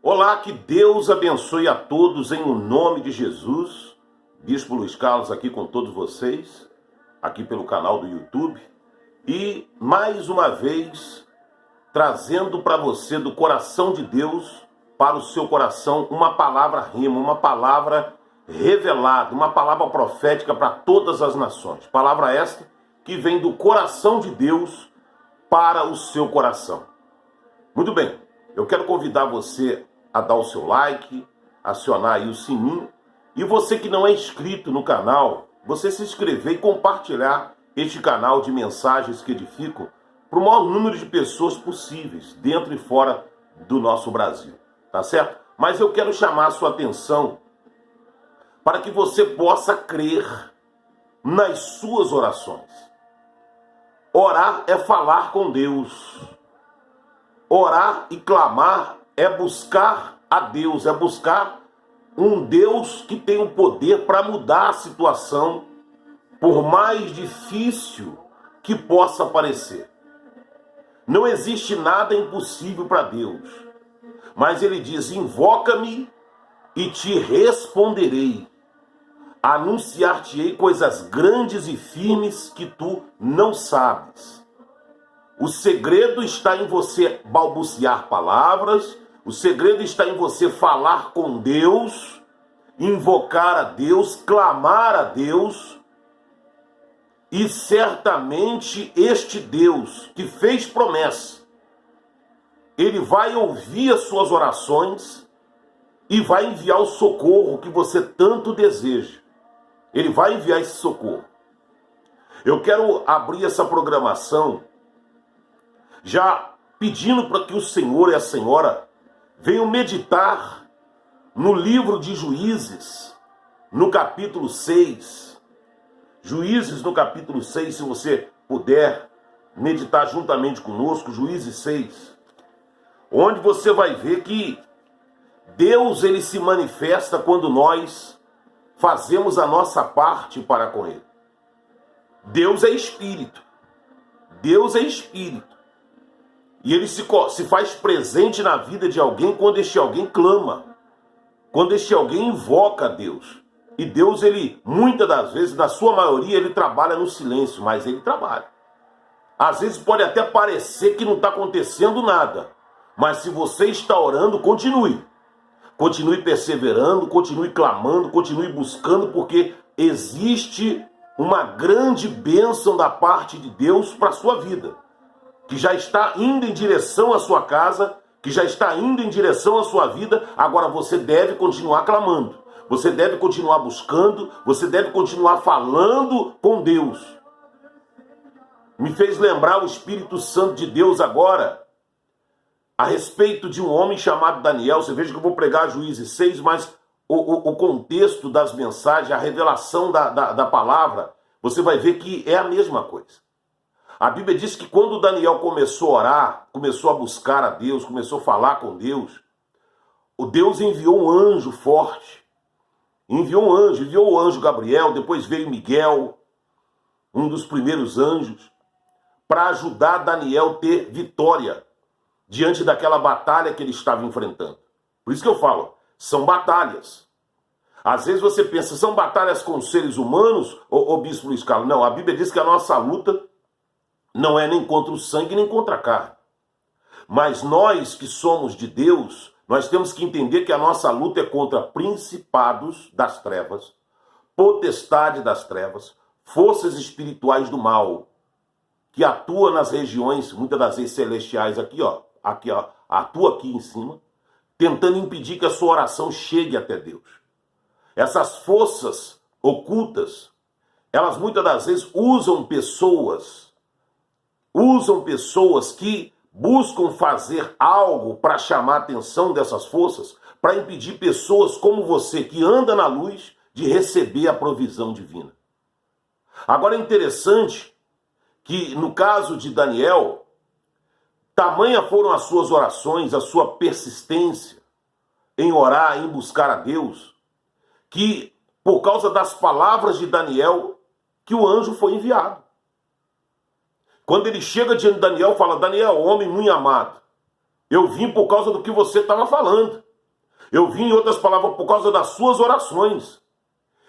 Olá, que Deus abençoe a todos em o nome de Jesus. Bispo Luiz Carlos aqui com todos vocês, aqui pelo canal do YouTube. E mais uma vez, trazendo para você do coração de Deus, para o seu coração, uma palavra rima, uma palavra revelada, uma palavra profética para todas as nações. Palavra esta que vem do coração de Deus para o seu coração. Muito bem, eu quero convidar você a dar o seu like, acionar aí o sininho, e você que não é inscrito no canal, você se inscrever e compartilhar este canal de mensagens que edificam para o maior número de pessoas possíveis, dentro e fora do nosso Brasil, tá certo? Mas eu quero chamar a sua atenção para que você possa crer nas suas orações. Orar é falar com Deus. Orar e clamar é buscar a Deus, é buscar um Deus que tem o poder para mudar a situação, por mais difícil que possa parecer. Não existe nada impossível para Deus, mas ele diz: invoca-me e te responderei, anunciar-te-ei coisas grandes e firmes que tu não sabes. O segredo está em você balbuciar palavras, o segredo está em você falar com Deus, invocar a Deus, clamar a Deus, e certamente este Deus que fez promessa, ele vai ouvir as suas orações e vai enviar o socorro que você tanto deseja. Ele vai enviar esse socorro. Eu quero abrir essa programação já pedindo para que o Senhor e a Senhora venham meditar no livro de Juízes, no capítulo 6. Juízes no capítulo 6, se você puder meditar juntamente conosco, Juízes 6, onde você vai ver que Deus, ele se manifesta quando nós fazemos a nossa parte para com ele. Deus é espírito. Deus é espírito. E ele se faz presente na vida de alguém quando este alguém clama, quando este alguém invoca a Deus. E Deus, ele, muitas das vezes, na sua maioria, ele trabalha no silêncio, mas ele trabalha. Às vezes pode até parecer que não está acontecendo nada, mas se você está orando, continue. Continue perseverando, continue clamando, continue buscando, porque existe uma grande bênção da parte de Deus para a sua vida, que já está indo em direção à sua casa, que já está indo em direção à sua vida. Agora você deve continuar clamando, você deve continuar buscando, você deve continuar falando com Deus. Me fez lembrar o Espírito Santo de Deus agora, a respeito de um homem chamado Daniel. Você veja que eu vou pregar Juízes 6, mas o contexto das mensagens, a revelação da palavra, você vai ver que é a mesma coisa. A Bíblia diz que quando Daniel começou a orar, começou a buscar a Deus, começou a falar com Deus, o Deus enviou um anjo forte. Enviou o anjo Gabriel, depois veio Miguel, um dos primeiros anjos, para ajudar Daniel a ter vitória diante daquela batalha que ele estava enfrentando. Por isso que eu falo, são batalhas. Às vezes você pensa, são batalhas com seres humanos, ou Bispo Luiz Carlos? Não, a Bíblia diz que a nossa luta não é nem contra o sangue, nem contra a carne. Mas nós que somos de Deus, nós temos que entender que a nossa luta é contra principados das trevas, potestade das trevas, forças espirituais do mal, que atuam nas regiões, muitas das vezes celestiais, atua aqui em cima, tentando impedir que a sua oração chegue até Deus. Essas forças ocultas, elas muitas das vezes usam pessoas que buscam fazer algo para chamar a atenção dessas forças, para impedir pessoas como você, que anda na luz, de receber a provisão divina. Agora é interessante que, no caso de Daniel, tamanha foram as suas orações, a sua persistência em orar, em buscar a Deus, que por causa das palavras de Daniel, que o anjo foi enviado. Quando ele chega diante de Daniel, fala: Daniel, homem muito amado, eu vim por causa do que você estava falando. Eu vim, em outras palavras, por causa das suas orações.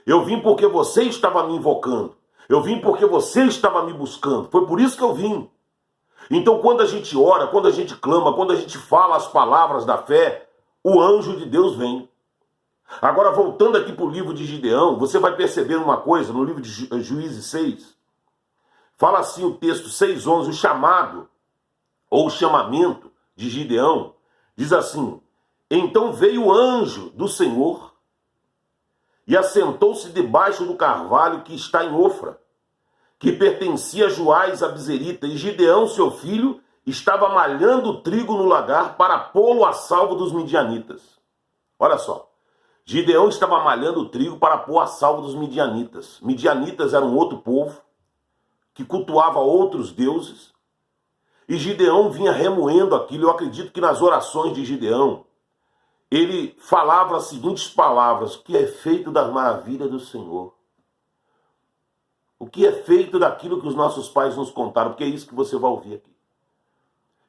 Eu vim porque você estava me invocando. Eu vim porque você estava me buscando. Foi por isso que eu vim. Então, quando a gente ora, quando a gente clama, quando a gente fala as palavras da fé, o anjo de Deus vem. Agora, voltando aqui para o livro de Gideão, você vai perceber uma coisa no livro de Juízes 6. Fala assim o texto 6:11, o chamado ou o chamamento de Gideão, diz assim: então veio o anjo do Senhor e assentou-se debaixo do carvalho que está em Ofra, que pertencia a Joás a Bizerita, e Gideão, seu filho, estava malhando trigo no lagar para pô-lo a salvo dos midianitas. Olha só, Gideão estava malhando trigo para pôr a salvo dos midianitas. Midianitas eram outro povo que cultuava outros deuses, e Gideão vinha remoendo aquilo. Eu acredito que nas orações de Gideão, ele falava as seguintes palavras: o que é feito das maravilhas do Senhor? O que é feito daquilo que os nossos pais nos contaram? Porque é isso que você vai ouvir aqui.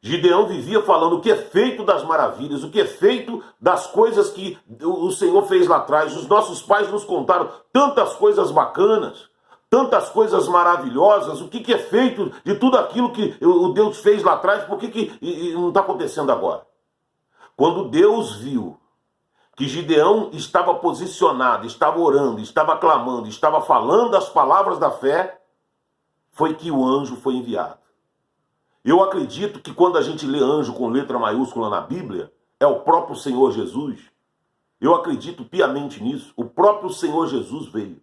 Gideão vivia falando o que é feito das maravilhas, o que é feito das coisas que o Senhor fez lá atrás. Os nossos pais nos contaram tantas coisas bacanas, tantas coisas maravilhosas. O que é feito de tudo aquilo que o Deus fez lá atrás? Por que não está acontecendo agora? Quando Deus viu que Gideão estava posicionado, estava orando, estava clamando, estava falando as palavras da fé, foi que o anjo foi enviado. Eu acredito que quando a gente lê anjo com letra maiúscula na Bíblia, é o próprio Senhor Jesus. Eu acredito piamente nisso. O próprio Senhor Jesus veio.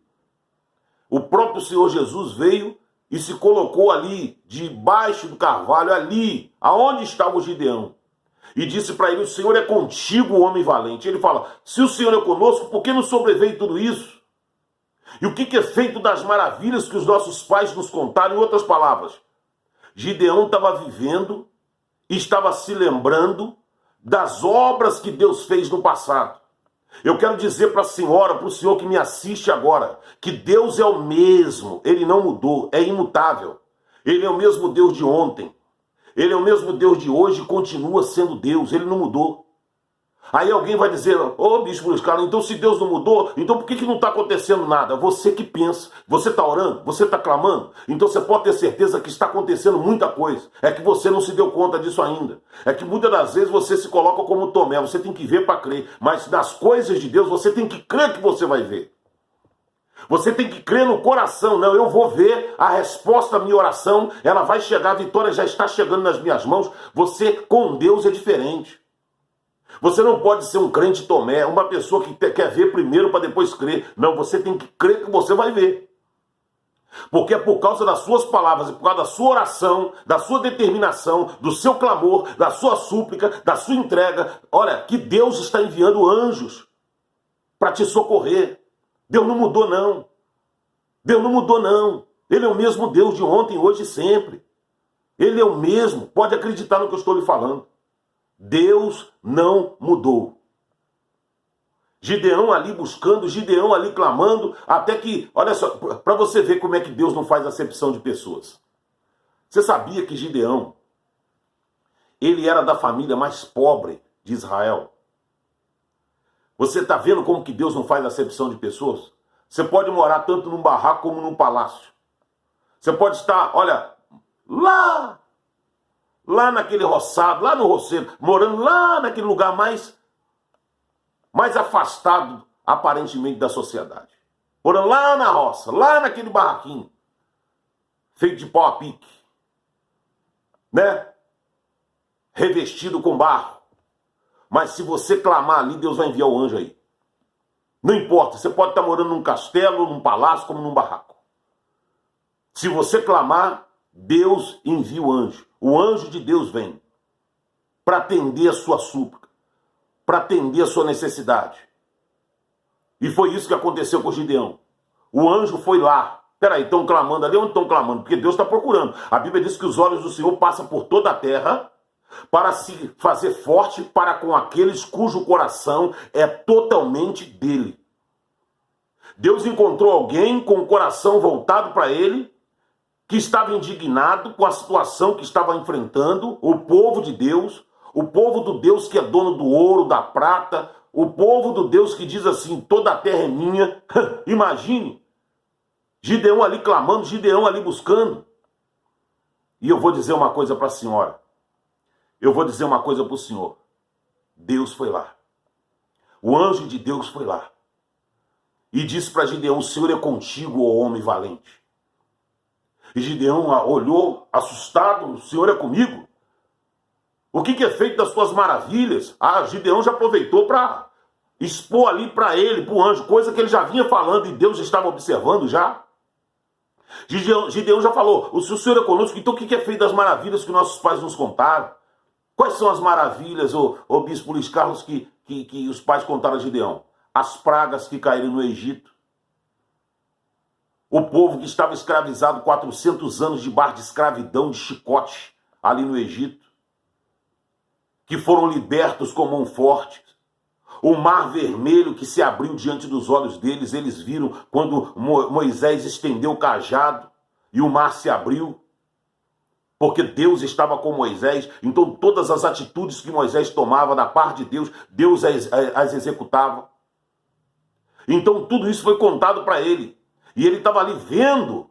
O próprio Senhor Jesus veio e se colocou ali, debaixo do carvalho, ali, aonde estava o Gideão. E disse para ele: o Senhor é contigo, homem valente. Ele fala: se o Senhor é conosco, por que nos sobreveio tudo isso? E o que é feito das maravilhas que os nossos pais nos contaram? Em outras palavras, Gideão estava vivendo, estava se lembrando das obras que Deus fez no passado. Eu quero dizer para a senhora, para o senhor que me assiste agora, que Deus é o mesmo, ele não mudou, é imutável. Ele é o mesmo Deus de ontem. Ele é o mesmo Deus de hoje e continua sendo Deus, ele não mudou. Aí alguém vai dizer: ô bispo Luiz Carlos, então se Deus não mudou, então por que não está acontecendo nada? Você que pensa, você está orando, você está clamando, então você pode ter certeza que está acontecendo muita coisa. É que você não se deu conta disso ainda. É que muitas das vezes você se coloca como Tomé, você tem que ver para crer, mas nas coisas de Deus você tem que crer que você vai ver. Você tem que crer no coração. Não, eu vou ver a resposta à minha oração, ela vai chegar, a vitória já está chegando nas minhas mãos. Você com Deus é diferente. Você não pode ser um crente Tomé, uma pessoa que quer ver primeiro para depois crer. Não, você tem que crer que você vai ver. Porque é por causa das suas palavras, é por causa da sua oração, da sua determinação, do seu clamor, da sua súplica, da sua entrega. Olha, que Deus está enviando anjos para te socorrer. Deus não mudou, não. Deus não mudou, não. Ele é o mesmo Deus de ontem, hoje e sempre. Ele é o mesmo. Pode acreditar no que eu estou lhe falando. Deus não mudou. Gideão ali buscando, Gideão ali clamando, até que, olha só, para você ver como é que Deus não faz acepção de pessoas. Você sabia que Gideão, ele era da família mais pobre de Israel? Você está vendo como que Deus não faz acepção de pessoas? Você pode morar tanto num barraco como num palácio. Você pode estar, olha, lá naquele roçado, lá no roceiro, morando lá naquele lugar mais afastado, aparentemente, da sociedade. Morando lá na roça, lá naquele barraquinho, feito de pau a pique, né? Revestido com barro. Mas se você clamar ali, Deus vai enviar o anjo aí. Não importa, você pode estar morando num castelo, num palácio, como num barraco. Se você clamar, Deus envia o anjo. O anjo de Deus vem para atender a sua súplica, para atender a sua necessidade. E foi isso que aconteceu com Gideão. O anjo foi lá. Peraí, estão clamando ali? Onde estão clamando? Porque Deus está procurando. A Bíblia diz que os olhos do Senhor passam por toda a terra para se fazer forte para com aqueles cujo coração é totalmente dele. Deus encontrou alguém com o coração voltado para ele, que estava indignado com a situação que estava enfrentando, o povo de Deus, o povo do Deus que é dono do ouro, da prata, O povo do Deus que diz assim, toda a terra é minha. Imagine, Gideão ali clamando, Gideão ali buscando. E eu vou dizer uma coisa para a senhora. Eu vou dizer uma coisa para o senhor. Deus foi lá. O anjo de Deus foi lá. E disse para Gideão, o Senhor é contigo, ó homem valente. E Gideão olhou assustado, o Senhor é comigo? O que é feito das tuas maravilhas? Gideão já aproveitou para expor ali para ele, para o anjo, coisa que ele já vinha falando e Deus estava observando já. Gideão já falou, se o Senhor é conosco, então o que é feito das maravilhas que nossos pais nos contaram? Quais são as maravilhas, ô bispo Luiz Carlos, que os pais contaram a Gideão? As pragas que caíram no Egito. O povo que estava escravizado 400 anos debaixo de escravidão, de chicote, ali no Egito. Que foram libertos com mão forte. O mar vermelho que se abriu diante dos olhos deles, eles viram quando Moisés estendeu o cajado e o mar se abriu. Porque Deus estava com Moisés, então todas as atitudes que Moisés tomava da parte de Deus, Deus as executava. Então tudo isso foi contado para ele. E ele estava ali vendo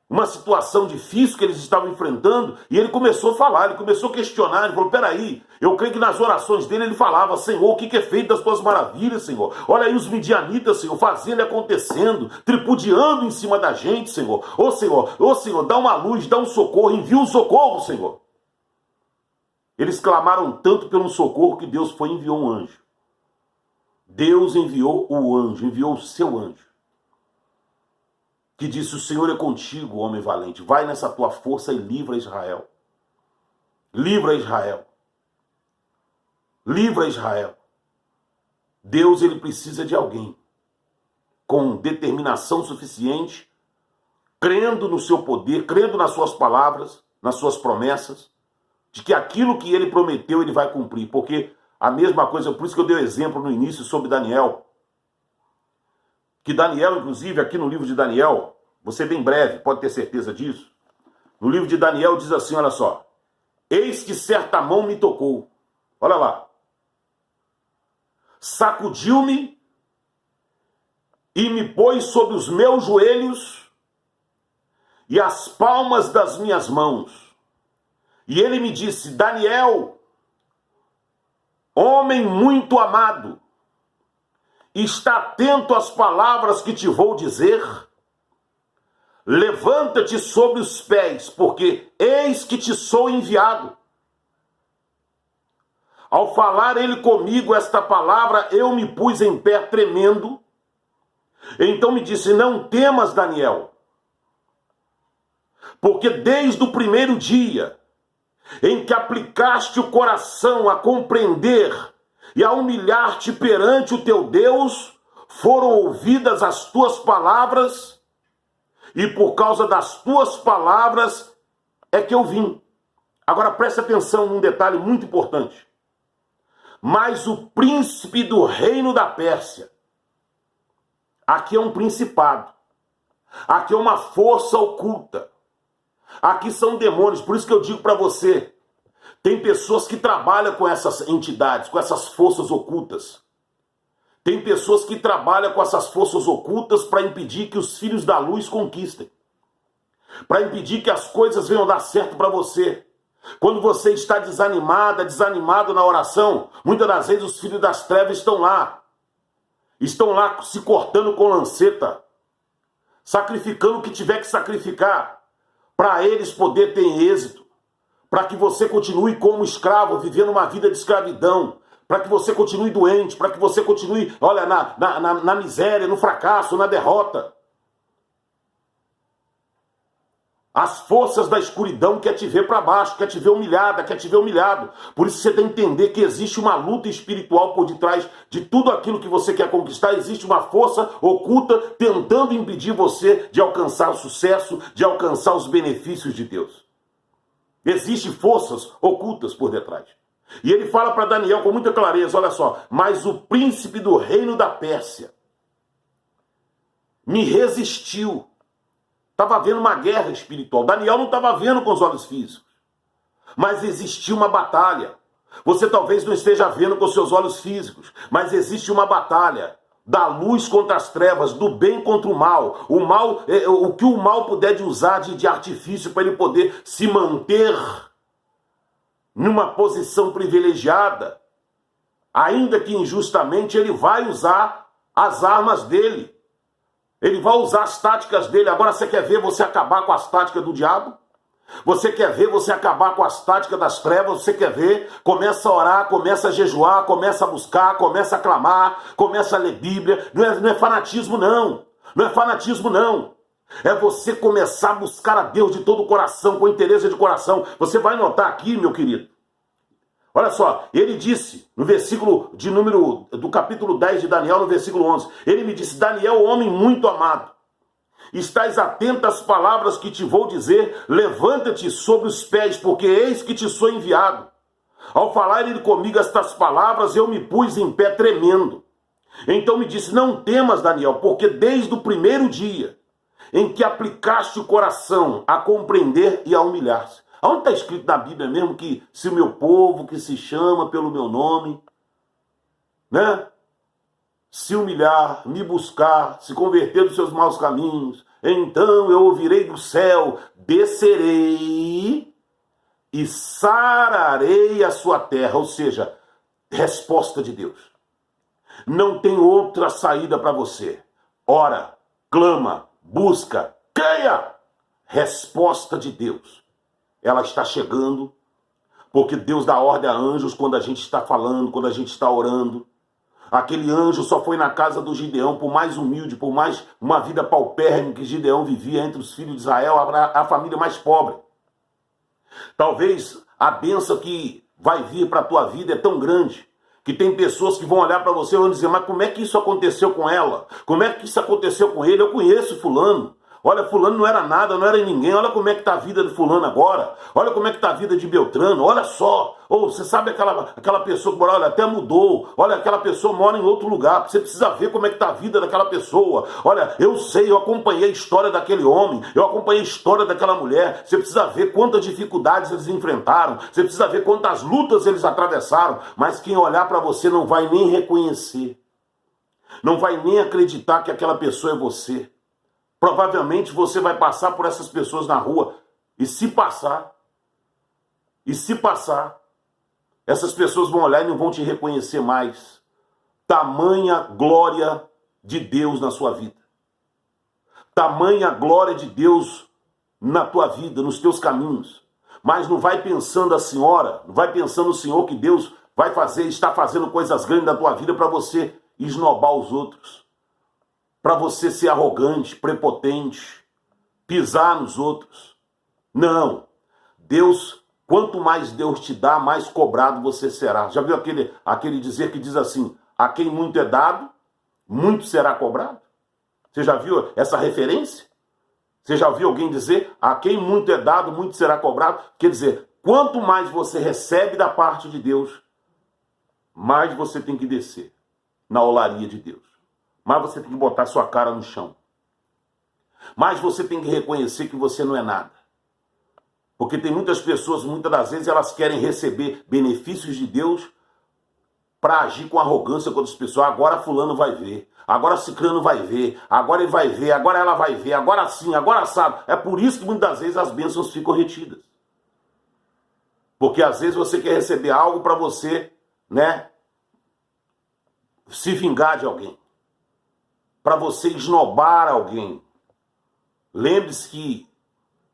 uma situação difícil que eles estavam enfrentando, e ele começou a falar, ele começou a questionar, ele falou, peraí, eu creio que nas orações dele ele falava, Senhor, o que é feito das tuas maravilhas, Senhor? Olha aí os midianitas, Senhor, fazendo e acontecendo, tripudiando em cima da gente, Senhor. Ô Senhor, dá uma luz, dá um socorro, envia um socorro, Senhor. Eles clamaram tanto pelo socorro que Deus foi e enviou um anjo. Deus enviou o anjo, enviou o seu anjo. Que disse, o Senhor é contigo, homem valente. Vai nessa tua força e livra Israel. Livra Israel. Livra Israel. Deus, ele precisa de alguém com determinação suficiente, crendo no seu poder, crendo nas suas palavras, nas suas promessas, de que aquilo que ele prometeu, ele vai cumprir. Porque a mesma coisa, por isso que eu dei o exemplo no início sobre Daniel, que Daniel, inclusive, aqui no livro de Daniel, vou ser bem breve, pode ter certeza disso. No livro de Daniel diz assim, olha só. Eis que certa mão me tocou. Olha lá. Sacudiu-me e me pôs sobre os meus joelhos e as palmas das minhas mãos. E ele me disse, Daniel, homem muito amado, está atento às palavras que te vou dizer. Levanta-te sobre os pés, porque eis que te sou enviado. Ao falar ele comigo esta palavra, eu me pus em pé tremendo. Então me disse, não temas, Daniel, porque desde o primeiro dia em que aplicaste o coração a compreender e a humilhar-te perante o teu Deus, foram ouvidas as tuas palavras, e por causa das tuas palavras é que eu vim. Agora preste atenção num detalhe muito importante. Mas o príncipe do reino da Pérsia, aqui é um principado, aqui é uma força oculta, aqui são demônios, por isso que eu digo para você, tem pessoas que trabalham com essas entidades, com essas forças ocultas. Tem pessoas que trabalham com essas forças ocultas para impedir que os filhos da luz conquistem. Para impedir que as coisas venham dar certo para você. Quando você está desanimado na oração, muitas das vezes os filhos das trevas estão lá. Estão lá se cortando com lanceta. Sacrificando o que tiver que sacrificar. Para eles poder ter êxito. Para que você continue como escravo, vivendo uma vida de escravidão. Para que você continue doente, para que você continue, olha, na miséria, no fracasso, na derrota. As forças da escuridão quer te ver para baixo, quer te ver humilhada, quer te ver humilhado. Por isso você tem que entender que existe uma luta espiritual por detrás de tudo aquilo que você quer conquistar. Existe uma força oculta tentando impedir você de alcançar o sucesso, de alcançar os benefícios de Deus. Existem forças ocultas por detrás. E ele fala para Daniel com muita clareza, olha só, mas o príncipe do reino da Pérsia me resistiu. Estava havendo uma guerra espiritual. Daniel não estava vendo com os olhos físicos. Mas existia uma batalha. Você talvez não esteja vendo com seus olhos físicos, mas existe uma batalha da luz contra as trevas, do bem contra o mal. O que o mal puder de usar de artifício para ele poder se manter numa posição privilegiada, ainda que injustamente, ele vai usar as armas dele. Ele vai usar as táticas dele. Agora você quer ver você acabar com as táticas do diabo? Você quer ver você acabar com as táticas das trevas? Você quer ver? Começa a orar, começa a jejuar, começa a buscar, começa a clamar, começa a ler Bíblia. Não é fanatismo, não. Não é fanatismo, não. É você começar a buscar a Deus de todo o coração, com interesse de coração. Você vai notar aqui, meu querido. Olha só, ele disse, no versículo do capítulo 10 de Daniel, no versículo 11, ele me disse: Daniel, homem muito amado, estás atento às palavras que te vou dizer, levanta-te sobre os pés, porque eis que te sou enviado. Ao falar ele comigo estas palavras, eu me pus em pé tremendo. Então me disse: não temas, Daniel, porque desde o primeiro dia em que aplicaste o coração a compreender e a humilhar-se. Onde está escrito na Bíblia mesmo que se o meu povo, que se chama pelo meu nome, né, se humilhar, me buscar, se converter dos seus maus caminhos, então eu ouvirei do céu, descerei e sararei a sua terra. Ou seja, resposta de Deus. Não tem outra saída para você. Ora, clama, busca, creia. Resposta de Deus. Ela está chegando, porque Deus dá ordem a anjos quando a gente está falando, quando a gente está orando. Aquele anjo só foi na casa do Gideão, por mais humilde, por mais uma vida paupérrima que Gideão vivia entre os filhos de Israel, a família mais pobre. Talvez a bênção que vai vir para a tua vida é tão grande, que tem pessoas que vão olhar para você e vão dizer: mas como é que isso aconteceu com ela? Como é que isso aconteceu com ele? Eu conheço fulano. Olha, fulano não era nada, não era ninguém. Olha como é que está a vida de fulano agora. Olha como é que está a vida de Beltrano. Olha só. Ou você sabe aquela pessoa que mora, olha, até mudou. Olha, aquela pessoa mora em outro lugar. Você precisa ver como é que está a vida daquela pessoa. Olha, eu sei, eu acompanhei a história daquele homem. Eu acompanhei a história daquela mulher. Você precisa ver quantas dificuldades eles enfrentaram. Você precisa ver quantas lutas eles atravessaram. Mas quem olhar para você não vai nem reconhecer. Não vai nem acreditar que aquela pessoa é você. Provavelmente você vai passar por essas pessoas na rua. E se passar, essas pessoas vão olhar e não vão te reconhecer mais. Tamanha glória de Deus na sua vida. Tamanha glória de Deus na tua vida, nos teus caminhos. Mas não vai pensando a senhora, não vai pensando o Senhor que Deus vai fazer, está fazendo coisas grandes na tua vida para você esnobar os outros. Para você ser arrogante, prepotente, pisar nos outros. Não. Deus, quanto mais Deus te dá, mais cobrado você será. Já viu aquele dizer que diz assim: a quem muito é dado, muito será cobrado? Você já viu essa referência? Você já viu alguém dizer: a quem muito é dado, muito será cobrado? Quer dizer, quanto mais você recebe da parte de Deus, mais você tem que descer na olaria de Deus. Mas você tem que botar sua cara no chão. Mas você tem que reconhecer que você não é nada. Porque tem muitas pessoas, muitas das vezes, elas querem receber benefícios de Deus para agir com arrogância com outras pessoas. Agora fulano vai ver, agora ciclano vai ver, agora ele vai ver, agora ela vai ver, agora sim, agora sabe. É por isso que muitas das vezes as bênçãos ficam retidas. Porque às vezes você quer receber algo para você, né, se vingar de alguém. Para você esnobar alguém. Lembre-se que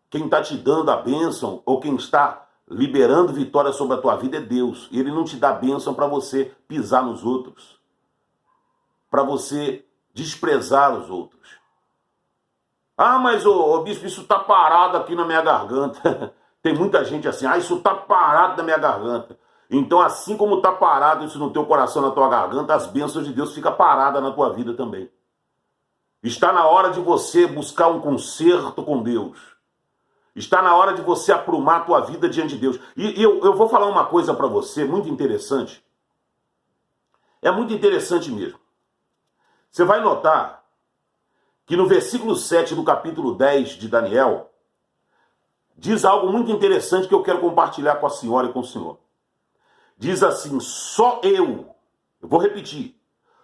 quem está te dando a bênção, ou quem está liberando vitória sobre a tua vida é Deus. E Ele não te dá bênção para você pisar nos outros. Para você desprezar os outros. Ah, mas bispo, isso está parado aqui na minha garganta. Tem muita gente assim: ah, isso está parado na minha garganta. Então, assim como está parado isso no teu coração, na tua garganta, as bênçãos de Deus ficam paradas na tua vida também. Está na hora de você buscar um conserto com Deus. Está na hora de você aprumar a tua vida diante de Deus. E eu vou falar uma coisa para você muito interessante. É muito interessante mesmo. Você vai notar que no versículo 7 do capítulo 10 de Daniel, diz algo muito interessante que eu quero compartilhar com a senhora e com o senhor. Diz assim: só eu vou repetir,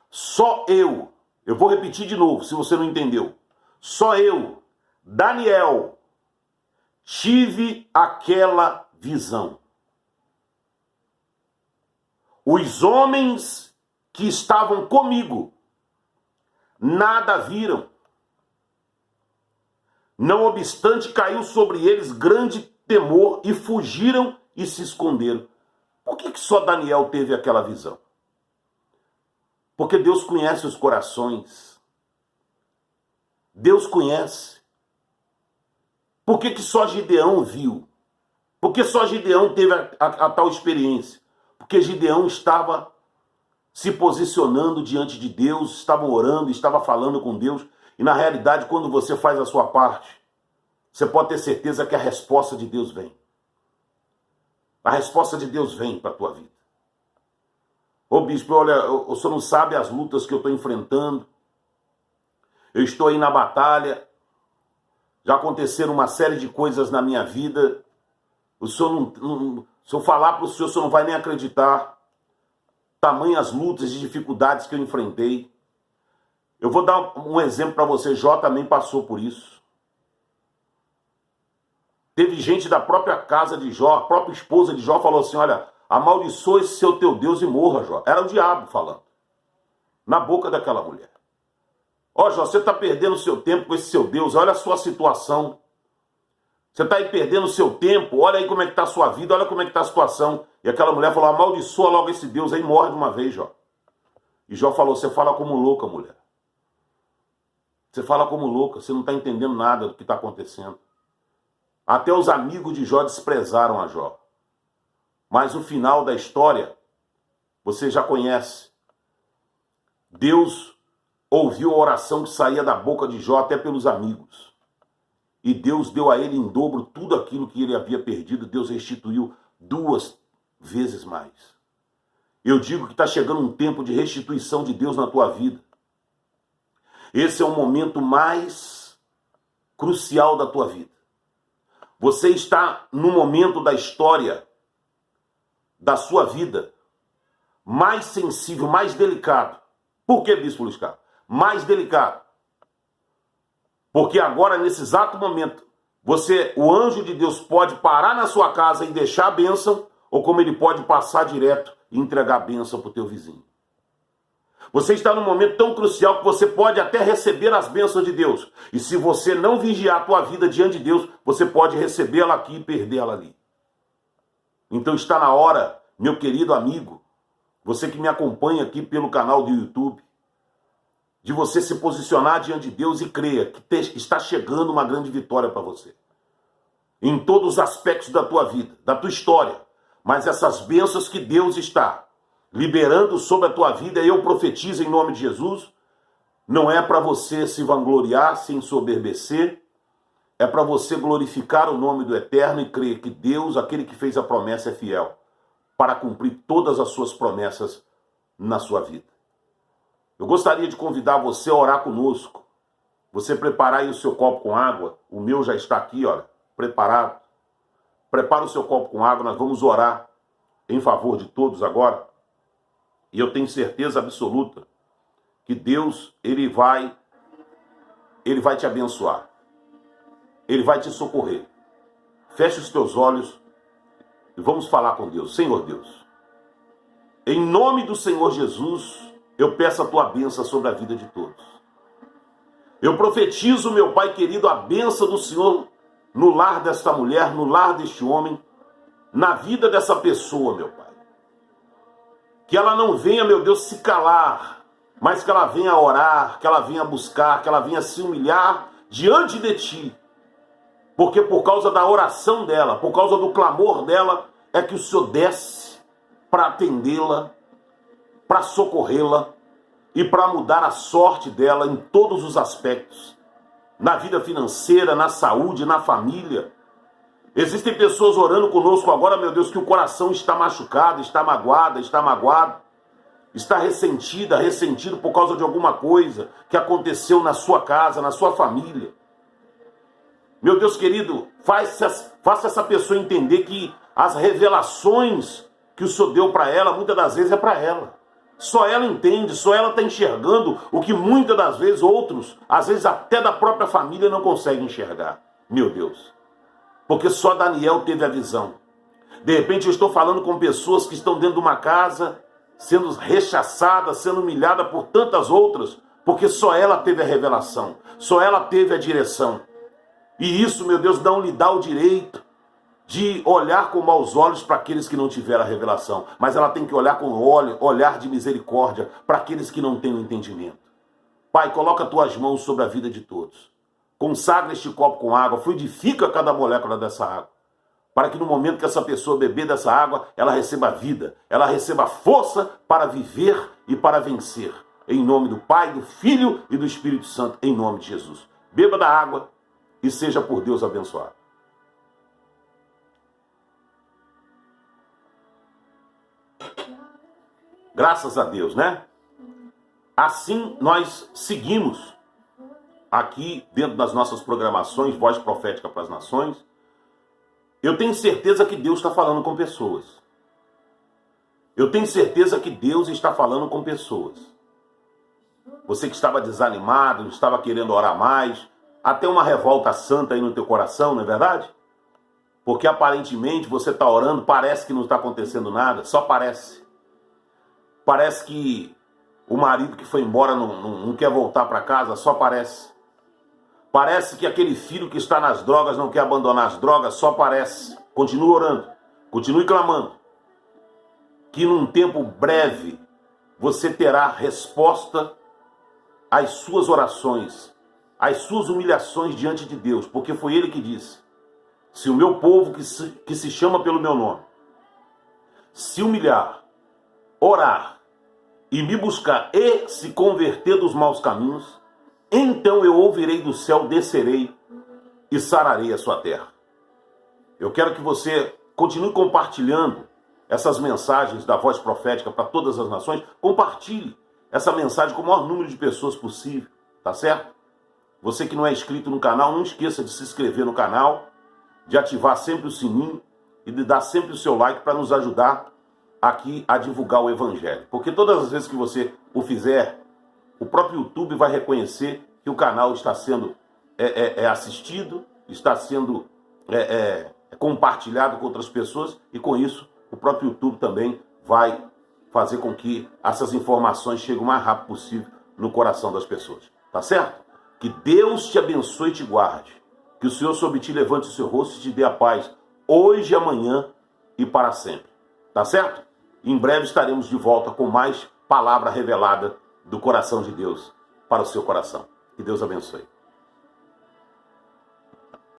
só eu vou repetir de novo, se você não entendeu. Só eu, Daniel, tive aquela visão. Os homens que estavam comigo nada viram. Não obstante, caiu sobre eles grande temor e fugiram e se esconderam. Por que só Daniel teve aquela visão? Porque Deus conhece os corações. Deus conhece. Por que só Gideão viu? Por que só Gideão teve a tal experiência? Porque Gideão estava se posicionando diante de Deus, estava orando, estava falando com Deus. E na realidade, quando você faz a sua parte, você pode ter certeza que a resposta de Deus vem. A resposta de Deus vem para a tua vida. Ô bispo, olha, o senhor não sabe as lutas que eu estou enfrentando. Eu estou aí na batalha. Já aconteceram uma série de coisas na minha vida. O senhor se eu falar para o senhor não vai nem acreditar. Tamanhas lutas e dificuldades que eu enfrentei. Eu vou dar um exemplo para você. Jó também passou por isso. Teve gente da própria casa de Jó, a própria esposa de Jó falou assim: olha, amaldiçoa esse seu teu Deus e morra, Jó. Era o diabo falando. Na boca daquela mulher. Ó, Jó, você está perdendo o seu tempo com esse seu Deus. Olha a sua situação. Você está aí perdendo o seu tempo. Olha aí como é que está a sua vida. Olha como é que está a situação. E aquela mulher falou: amaldiçoa logo esse Deus aí, morre de uma vez, Jó. E Jó falou: você fala como louca, mulher. Você fala como louca. Você não está entendendo nada do que está acontecendo. Até os amigos de Jó desprezaram a Jó. Mas o final da história, você já conhece. Deus ouviu a oração que saía da boca de Jó até pelos amigos. E Deus deu a ele em dobro tudo aquilo que ele havia perdido. Deus restituiu 2 vezes mais. Eu digo que está chegando um tempo de restituição de Deus na tua vida. Esse é o momento mais crucial da tua vida. Você está no momento da história da sua vida mais sensível, mais delicado. Por que, Bispo Luiz Carlos? Mais delicado. Porque agora, nesse exato momento, o anjo de Deus pode parar na sua casa e deixar a bênção, ou como ele pode passar direto e entregar a bênção para o teu vizinho. Você está num momento tão crucial que você pode até receber as bênçãos de Deus. E se você não vigiar a tua vida diante de Deus, você pode recebê-la aqui e perdê-la ali. Então está na hora, meu querido amigo, você que me acompanha aqui pelo canal do YouTube, de você se posicionar diante de Deus e creia que está chegando uma grande vitória para você. Em todos os aspectos da tua vida, da tua história. Mas essas bênçãos que Deus está liberando sobre a tua vida, eu profetizo em nome de Jesus, não é para você se vangloriar, se ensoberbecer, é para você glorificar o nome do Eterno e crer que Deus, aquele que fez a promessa, é fiel para cumprir todas as suas promessas na sua vida. Eu gostaria de convidar você a orar conosco. Você preparar aí o seu copo com água, o meu já está aqui, olha, preparado. Prepara o seu copo com água, nós vamos orar em favor de todos agora. E eu tenho certeza absoluta que Deus, Ele vai te abençoar. Ele vai te socorrer. Feche os teus olhos e vamos falar com Deus. Senhor Deus, em nome do Senhor Jesus, eu peço a tua bênção sobre a vida de todos. Eu profetizo, meu Pai querido, a bênção do Senhor no lar desta mulher, no lar deste homem, na vida dessa pessoa, meu Pai. Que ela não venha, meu Deus, se calar, mas que ela venha orar, que ela venha buscar, que ela venha se humilhar diante de Ti. Porque por causa da oração dela, por causa do clamor dela, é que o Senhor desce para atendê-la, para socorrê-la e para mudar a sorte dela em todos os aspectos. Na vida financeira, na saúde, na família. Existem pessoas orando conosco agora, meu Deus, que o coração está machucado, está magoado, está ressentido por causa de alguma coisa que aconteceu na sua casa, na sua família. Meu Deus querido, faça essa pessoa entender que as revelações que o Senhor deu para ela, muitas das vezes é para ela. Só ela entende, só ela está enxergando o que muitas das vezes outros, às vezes até da própria família, não conseguem enxergar. Meu Deus. Porque só Daniel teve a visão. De repente eu estou falando com pessoas que estão dentro de uma casa, sendo rechaçadas, sendo humilhadas por tantas outras, porque só ela teve a revelação, só ela teve a direção. E isso, meu Deus, não lhe dá o direito de olhar com maus olhos para aqueles que não tiveram a revelação. Mas ela tem que olhar com olhar de misericórdia para aqueles que não têm o entendimento. Pai, coloca tuas mãos sobre a vida de todos. Consagra este copo com água, fluidifica cada molécula dessa água. Para que no momento que essa pessoa beber dessa água, ela receba vida, ela receba força para viver e para vencer. Em nome do Pai, do Filho e do Espírito Santo, em nome de Jesus. Beba da água e seja por Deus abençoado. Graças a Deus, né? Assim nós seguimos aqui dentro das nossas programações, Voz Profética para as Nações. Eu tenho certeza que Deus está falando com pessoas. Eu tenho certeza que Deus está falando com pessoas. Você que estava desanimado, estava querendo orar mais, até uma revolta santa aí no teu coração, não é verdade? Porque aparentemente você está orando, parece que não está acontecendo nada, só parece. Parece que o marido que foi embora não quer voltar para casa, só parece. Parece que aquele filho que está nas drogas não quer abandonar as drogas, só parece. Continue orando, continue clamando. Que num tempo breve você terá resposta às suas orações, às suas humilhações diante de Deus. Porque foi Ele que disse, se o meu povo que se chama pelo meu nome, se humilhar, orar, e me buscar e se converter dos maus caminhos, então eu ouvirei do céu, descerei e sararei a sua terra. Eu quero que você continue compartilhando essas mensagens da Voz Profética para todas as nações. Compartilhe essa mensagem com o maior número de pessoas possível, tá certo? Você que não é inscrito no canal, não esqueça de se inscrever no canal, de ativar sempre o sininho e de dar sempre o seu like para nos ajudar aqui a divulgar o Evangelho. Porque todas as vezes que você o fizer, o próprio YouTube vai reconhecer que o canal está sendo assistido, está sendo compartilhado com outras pessoas, e com isso o próprio YouTube também vai fazer com que essas informações cheguem o mais rápido possível no coração das pessoas. Tá certo? Que Deus te abençoe e te guarde. Que o Senhor sobre ti levante o seu rosto e te dê a paz, hoje, amanhã e para sempre. Tá certo? Em breve estaremos de volta com mais palavra revelada do coração de Deus para o seu coração. Que Deus abençoe.